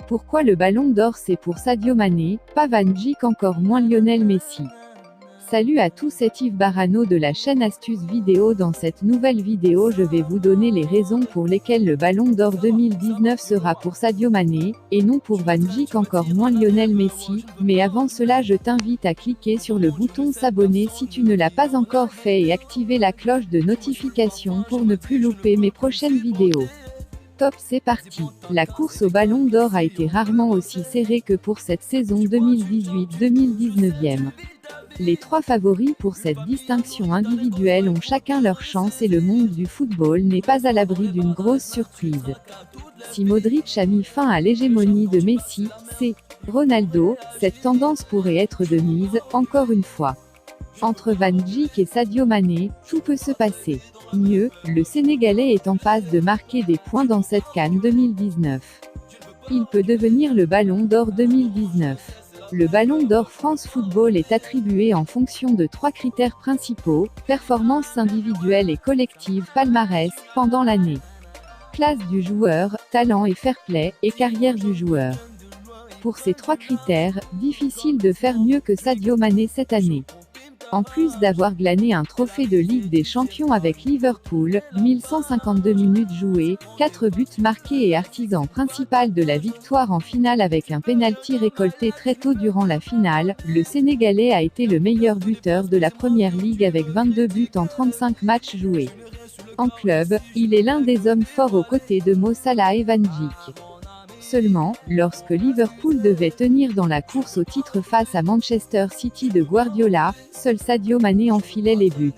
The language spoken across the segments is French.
Pourquoi le ballon d'or c'est pour Sadio Mané, pas Van Dijk, encore moins Lionel Messi? Salut à tous, c'est Yves Barano de la chaîne Astuces Vidéo. Dans cette nouvelle vidéo, je vais vous donner les raisons pour lesquelles le ballon d'or 2019 sera pour Sadio Mané, et non pour Van Dijk, encore moins Lionel Messi. Mais avant cela, je t'invite à cliquer sur le bouton s'abonner si tu ne l'as pas encore fait et activer la cloche de notification pour ne plus louper mes prochaines vidéos. Top, c'est parti. La course au ballon d'or a été rarement aussi serrée que pour cette saison 2018-2019. Les trois favoris pour cette distinction individuelle ont chacun leur chance et le monde du football n'est pas à l'abri d'une grosse surprise. Si Modric a mis fin à l'hégémonie de Messi, c'est Ronaldo, cette tendance pourrait être de mise, encore une fois. Entre Van Dijk et Sadio Mané, tout peut se passer. Mieux, le Sénégalais est en passe de marquer des points dans cette CAN 2019. Il peut devenir le ballon d'or 2019. Le ballon d'or France Football est attribué en fonction de trois critères principaux: performance individuelle et collective, palmarès, pendant l'année, classe du joueur, talent et fair play, et carrière du joueur. Pour ces trois critères, difficile de faire mieux que Sadio Mané cette année. En plus d'avoir glané un trophée de Ligue des Champions avec Liverpool, 1152 minutes jouées, 4 buts marqués et artisan principal de la victoire en finale avec un pénalty récolté très tôt durant la finale, le Sénégalais a été le meilleur buteur de la Première Ligue avec 22 buts en 35 matchs joués. En club, il est l'un des hommes forts aux côtés de Mo Salah et Van Dijk. Seulement, lorsque Liverpool devait tenir dans la course au titre face à Manchester City de Guardiola, seul Sadio Mané enfilait les buts.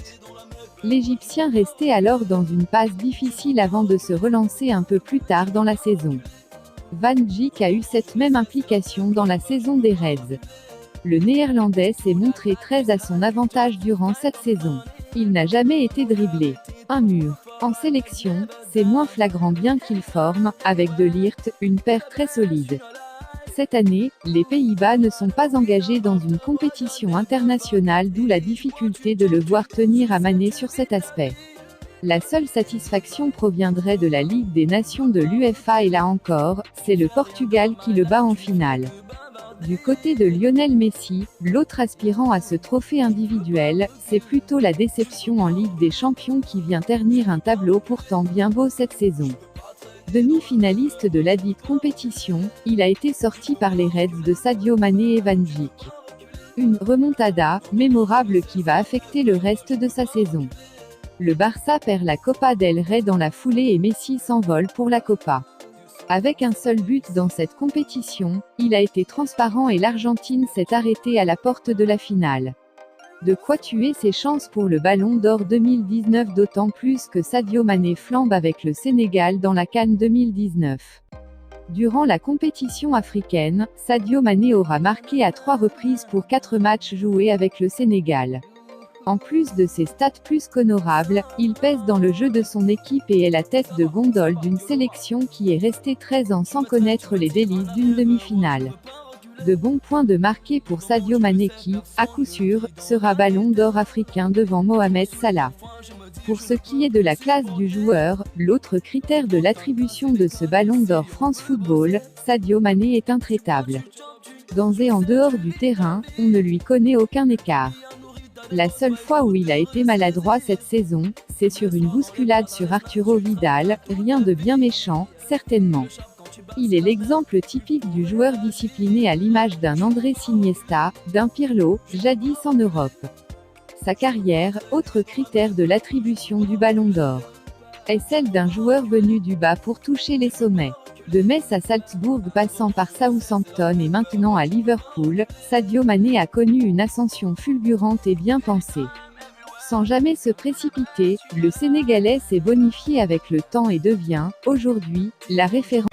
L'Égyptien restait alors dans une passe difficile avant de se relancer un peu plus tard dans la saison. Van Dijk a eu cette même implication dans la saison des Reds. Le Néerlandais s'est montré très à son avantage durant cette saison. Il n'a jamais été dribblé. Un mur. En sélection, c'est moins flagrant bien qu'il forme, avec De Ligt, une paire très solide. Cette année, les Pays-Bas ne sont pas engagés dans une compétition internationale, d'où la difficulté de le voir tenir à Mané sur cet aspect. La seule satisfaction proviendrait de la Ligue des Nations de l'UEFA et là encore, c'est le Portugal qui le bat en finale. Du côté de Lionel Messi, l'autre aspirant à ce trophée individuel, c'est plutôt la déception en Ligue des Champions qui vient ternir un tableau pourtant bien beau cette saison. Demi-finaliste de ladite compétition, il a été sorti par les Reds de Sadio Mané et Van Dijk. Une remontada mémorable qui va affecter le reste de sa saison. Le Barça perd la Copa del Rey dans la foulée et Messi s'envole pour la Copa. Avec un seul but dans cette compétition, il a été transparent et l'Argentine s'est arrêtée à la porte de la finale. De quoi tuer ses chances pour le ballon d'or 2019, d'autant plus que Sadio Mané flambe avec le Sénégal dans la CAN 2019. Durant la compétition africaine, Sadio Mané aura marqué à 3 reprises pour 4 matchs joués avec le Sénégal. En plus de ses stats plus qu'honorables, il pèse dans le jeu de son équipe et est la tête de gondole d'une sélection qui est restée 13 ans sans connaître les délices d'une demi-finale. De bons points de marqué pour Sadio Mané qui, à coup sûr, sera ballon d'or africain devant Mohamed Salah. Pour ce qui est de la classe du joueur, l'autre critère de l'attribution de ce ballon d'or France Football, Sadio Mané est intraitable. Dans et en dehors du terrain, on ne lui connaît aucun écart. La seule fois où il a été maladroit cette saison, c'est sur une bousculade sur Arturo Vidal, rien de bien méchant, certainement. Il est l'exemple typique du joueur discipliné à l'image d'un Andrés Iniesta, d'un Pirlo, jadis en Europe. Sa carrière, autre critère de l'attribution du ballon d'or, est celle d'un joueur venu du bas pour toucher les sommets. De Metz à Salzbourg passant par Southampton et maintenant à Liverpool, Sadio Mané a connu une ascension fulgurante et bien pensée. Sans jamais se précipiter, le Sénégalais s'est bonifié avec le temps et devient, aujourd'hui, la référence.